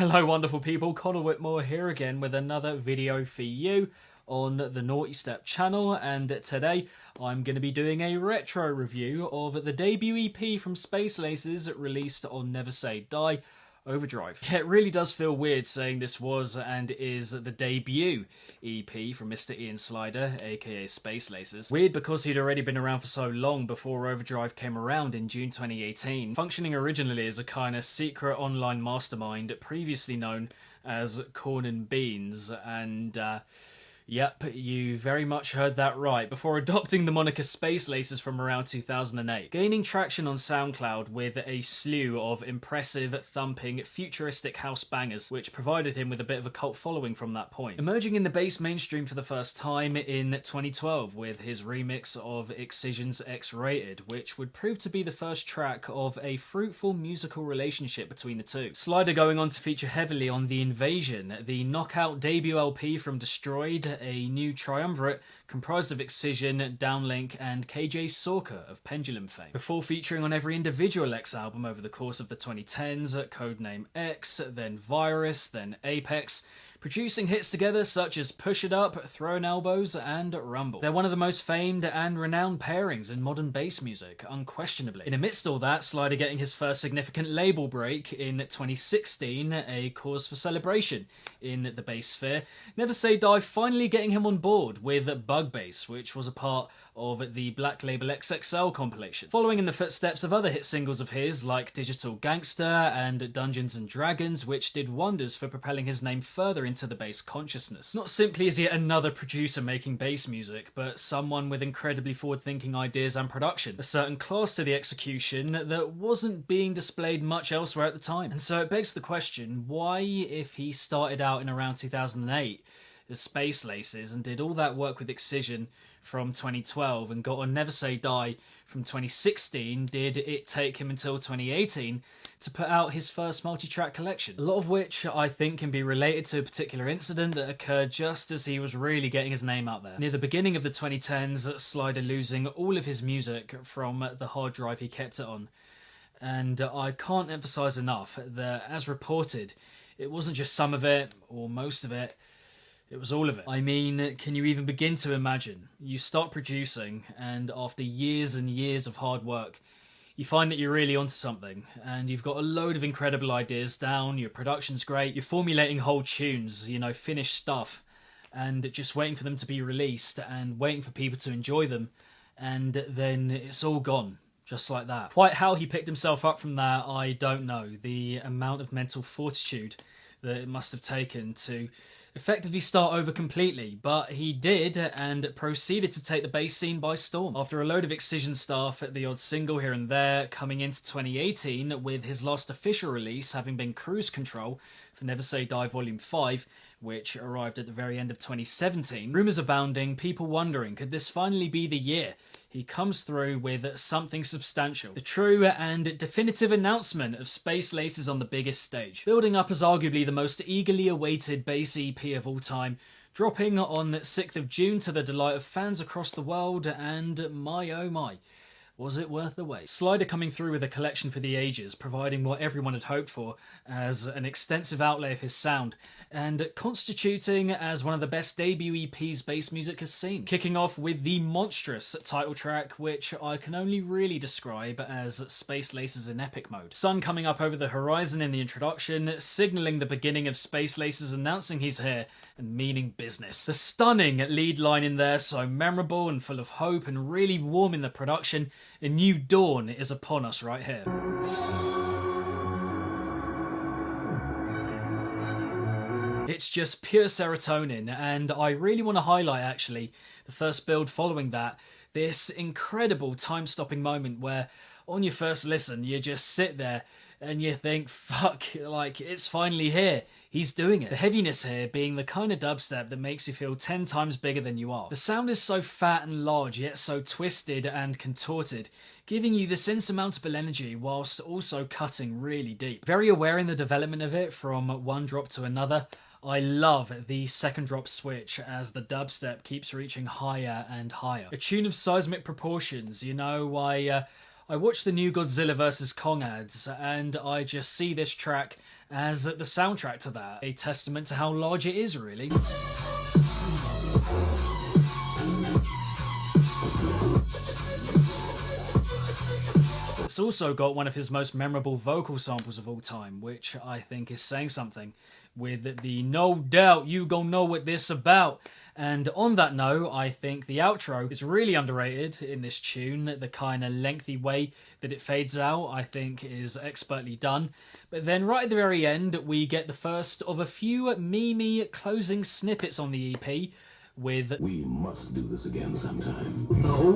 Hello wonderful people, Connor Whitmore here again with another video for you on the Nawtystep channel, and today I'm going to be doing a retro review of the debut EP from Space Laces released on Never Say Die, Overdrive. Yeah, it really does feel weird saying this was and is the debut EP from Mr. Ian Slider, aka Space Laces. Weird because he'd already been around for so long before Overdrive came around in June 2018, functioning originally as a kind of secret online mastermind previously known as Corn and Beans, and yep, you very much heard that right, before adopting the moniker Space Laces from around 2008, gaining traction on SoundCloud with a slew of impressive, thumping, futuristic house bangers, which provided him with a bit of a cult following from that point. Emerging in the bass mainstream for the first time in 2012 with his remix of Excision's X-Rated, which would prove to be the first track of a fruitful musical relationship between the two. Slider going on to feature heavily on The Invasion, the knockout debut LP from Destroyed, a new triumvirate comprised of Excision, Downlink, and KJ Sorka of Pendulum fame, before featuring on every individual X album over the course of the 2010s, Codename X, then Virus, then Apex, producing hits together such as Push It Up, Throwing Elbows, and Rumble. They're one of the most famed and renowned pairings in modern bass music, unquestionably. In amidst all that, Slider getting his first significant label break in 2016, a cause for celebration in the bass sphere. Never Say Die finally getting him on board with Bug Bass, which was a part of the Black Label XXL compilation. Following in the footsteps of other hit singles of his like Digital Gangster and Dungeons and Dragons, which did wonders for propelling his name further into the bass consciousness. Not simply is he another producer making bass music, but someone with incredibly forward-thinking ideas and production, a certain class to the execution that wasn't being displayed much elsewhere at the time. And so it begs the question, why, if he started out in around 2008 as Space Laces and did all that work with Excision from 2012 and got on Never Say Die from 2016, did it take him until 2018 to put out his first multi-track collection? A lot of which I think can be related to a particular incident that occurred just as he was really getting his name out there. Near the beginning of the 2010s, Slider losing all of his music from the hard drive he kept it on. And I can't emphasize enough that, as reported, it wasn't just some of it or most of it, it was all of it. I mean, can you even begin to imagine? You start producing, and after years and years of hard work, you find that you're really onto something, and you've got a load of incredible ideas down, your production's great, you're formulating whole tunes, you know, finished stuff, and just waiting for them to be released, and waiting for people to enjoy them, and then it's all gone. Just like that. Quite how he picked himself up from that, I don't know. The amount of mental fortitude that it must have taken to effectively start over completely, but he did, and proceeded to take the bass scene by storm. After a load of Excision stuff, the odd single here and there, coming into 2018 with his last official release having been Cruise Control for Never Say Die Volume 5, which arrived at the very end of 2017. Rumours abounding, people wondering, could this finally be the year he comes through with something substantial? The true and definitive announcement of Space Laces on the biggest stage. Building up as arguably the most eagerly awaited bass EP of all time, dropping on 6th of June to the delight of fans across the world, and my oh my, was it worth the wait? Slider coming through with a collection for the ages, providing what everyone had hoped for as an extensive outlay of his sound, and constituting as one of the best debut EPs bass music has seen. Kicking off with the monstrous title track, which I can only really describe as Space Laces in epic mode. Sun coming up over the horizon in the introduction, signalling the beginning of Space Laces announcing he's here and meaning business. The stunning lead line in there, so memorable and full of hope and really warm in the production. A new dawn is upon us right here. It's just pure serotonin, and I really want to highlight actually the first build following that, this incredible time-stopping moment where on your first listen you just sit there and you think, fuck, like, it's finally here. He's doing it. The heaviness here being the kind of dubstep that makes you feel 10 times bigger than you are. The sound is so fat and large, yet so twisted and contorted, giving you this insurmountable energy whilst also cutting really deep. Very aware in the development of it from one drop to another. I love the second drop switch as the dubstep keeps reaching higher and higher. A tune of seismic proportions, you know, I watch the new Godzilla vs. Kong ads and I just see this track as the soundtrack to that. A testament to how large it is, really. It's also got one of his most memorable vocal samples of all time, which I think is saying something, with the "no doubt you gon' know what this about." And on that note, I think the outro is really underrated in this tune. The kind of lengthy way that it fades out, I think, is expertly done. But then right at the very end, we get the first of a few memey closing snippets on the EP, with "We must do this again sometime."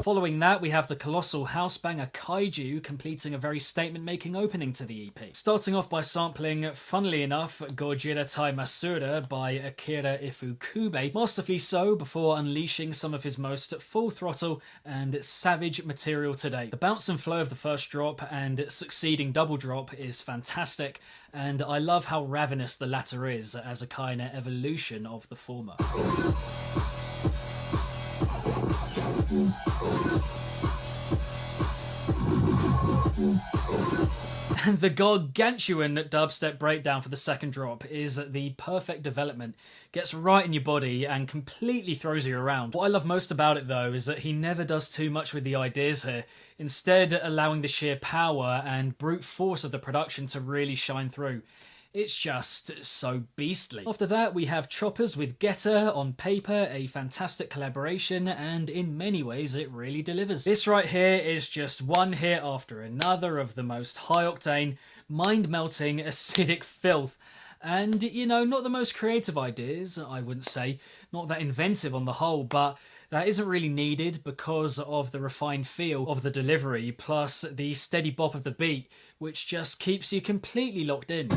Following that, we have the colossal house banger Kaiju completing a very statement-making opening to the EP. Starting off by sampling, funnily enough, Gojira Tai Masura by Akira Ifukube, masterfully so, before unleashing some of his most full-throttle and savage material to date. The bounce and flow of the first drop and succeeding double drop is fantastic, and I love how ravenous the latter is as a kind of evolution of the former. And the gargantuan dubstep breakdown for the second drop is the perfect development. Gets right in your body and completely throws you around. What I love most about it though is that he never does too much with the ideas here, instead allowing the sheer power and brute force of the production to really shine through. It's just so beastly. After that, we have Choppers with Getter, on paper a fantastic collaboration, and in many ways it really delivers. This right here is just one hit after another of the most high-octane, mind-melting, acidic filth. And, you know, not the most creative ideas, I wouldn't say, not that inventive on the whole, but that isn't really needed because of the refined feel of the delivery, plus the steady bop of the beat, which just keeps you completely locked in.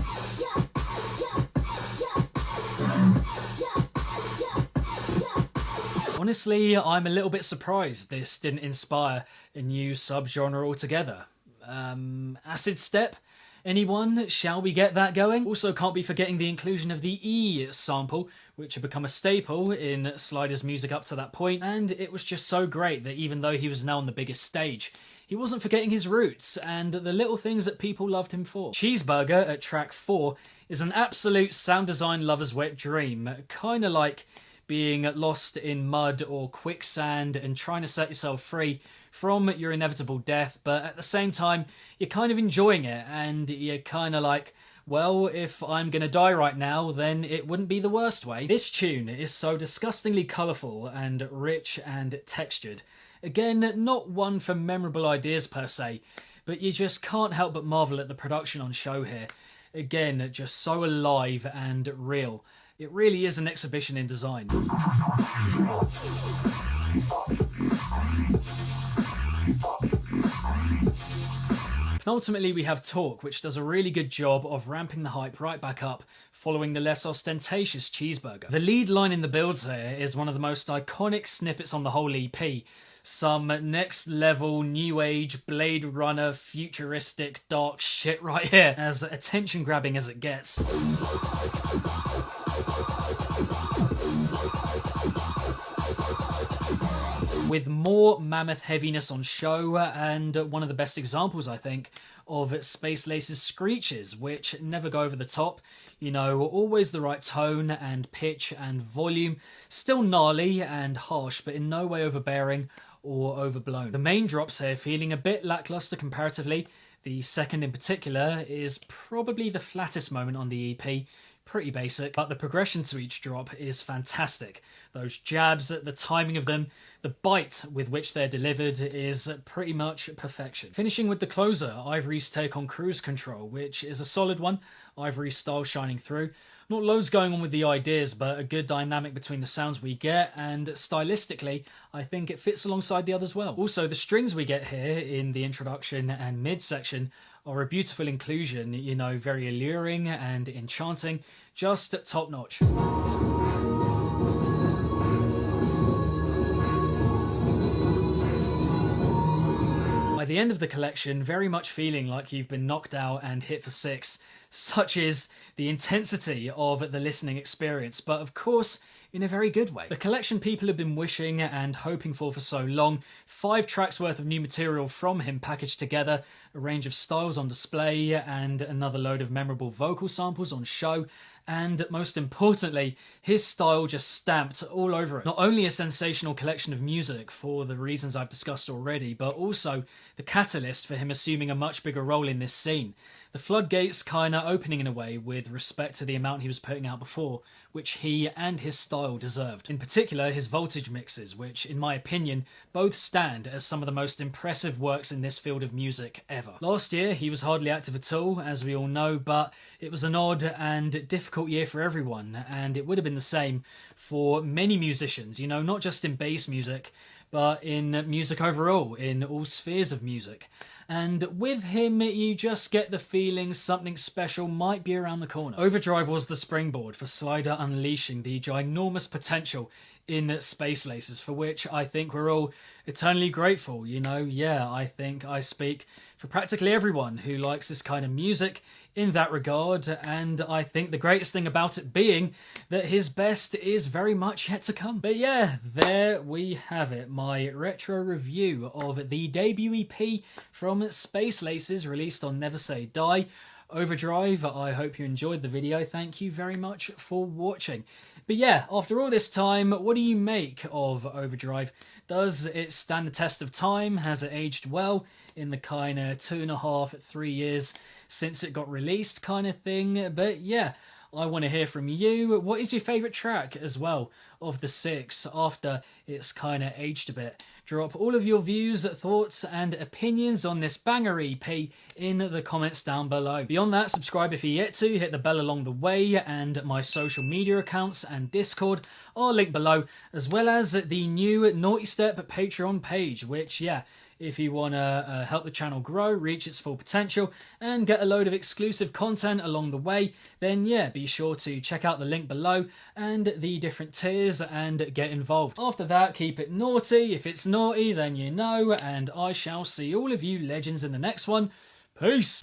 Honestly, I'm a little bit surprised this didn't inspire a new subgenre altogether. Acid Step? Anyone? Shall we get that going? Also, can't be forgetting the inclusion of the E sample, which had become a staple in Slider's music up to that point, and it was just so great that even though he was now on the biggest stage, he wasn't forgetting his roots and the little things that people loved him for. Cheeseburger at track 4 is an absolute sound design lover's wet dream, kinda like being lost in mud or quicksand and trying to set yourself free from your inevitable death, but at the same time, you're kind of enjoying it, and you're kind of like, well, if I'm gonna die right now, then it wouldn't be the worst way. This tune is so disgustingly colourful and rich and textured. Again, not one for memorable ideas per se, but you just can't help but marvel at the production on show here. Again, just so alive and real. It really is an exhibition in design. Ultimately, we have Talk, which does a really good job of ramping the hype right back up following the less ostentatious Cheeseburger. The lead line in the builds here is one of the most iconic snippets on the whole EP. Some next level, new age, Blade Runner, futuristic, dark shit right here, as attention grabbing as it gets. With more mammoth heaviness on show, and one of the best examples, I think, of Space Lace's screeches, which never go over the top, you know, always the right tone and pitch and volume, still gnarly and harsh, but in no way overbearing or overblown. The main drops here feeling a bit lackluster comparatively. The second in particular is probably the flattest moment on the EP, pretty basic, but the progression to each drop is fantastic. Those jabs, the timing of them, the bite with which they're delivered is pretty much perfection. Finishing with the closer, Ivory's take on Cruise Control, which is a solid one, Ivory's style shining through. Not loads going on with the ideas, but a good dynamic between the sounds we get, and stylistically, I think it fits alongside the others well. Also, the strings we get here in the introduction and mid-section are a beautiful inclusion, you know, very alluring and enchanting, just top-notch. By the end of the collection, very much feeling like you've been knocked out and hit for 6. Such is the intensity of the listening experience, but of course, in a very good way. The collection people have been wishing and hoping for so long. 5 tracks worth of new material from him packaged together, a range of styles on display, and another load of memorable vocal samples on show. And most importantly, his style just stamped all over it. Not only a sensational collection of music for the reasons I've discussed already, but also the catalyst for him assuming a much bigger role in this scene. The floodgates kinda opening in a way with respect to the amount he was putting out before, which he and his style deserved. In particular, his voltage mixes, which, in my opinion, both stand as some of the most impressive works in this field of music ever. Last year, he was hardly active at all, as we all know, but it was an odd and difficult year for everyone, and it would have been the same for many musicians, you know, not just in bass music, but in music overall, in all spheres of music. And with him, you just get the feeling something special might be around the corner. Overdrive was the springboard for Slider unleashing the ginormous potential in Space Laces, for which I think we're all eternally grateful. You know, yeah, I think I speak for practically everyone who likes this kind of music in that regard, and I think the greatest thing about it being that his best is very much yet to come. But yeah, there we have it, my retro review of the debut EP from Space Laces, released on Never Say Die, Overdrive. I hope you enjoyed the video. Thank you very much for watching. But yeah, after all this time, what do you make of Overdrive? Does it stand the test of time? Has it aged well in the kind of 2.5, 3 years since it got released kind of thing? But yeah, I want to hear from you. What is your favourite track as well of the 6 after it's kind of aged a bit? Drop all of your views, thoughts and opinions on this banger EP in the comments down below. Beyond that, subscribe if you're yet to, hit the bell along the way, and my social media accounts and Discord are linked below, as well as the new Nawtystep Patreon page, which, yeah, if you want to help the channel grow, reach its full potential, and get a load of exclusive content along the way, then yeah, be sure to check out the link below and the different tiers and get involved. After that, keep it naughty. If it's naughty, then you know, and I shall see all of you legends in the next one. Peace!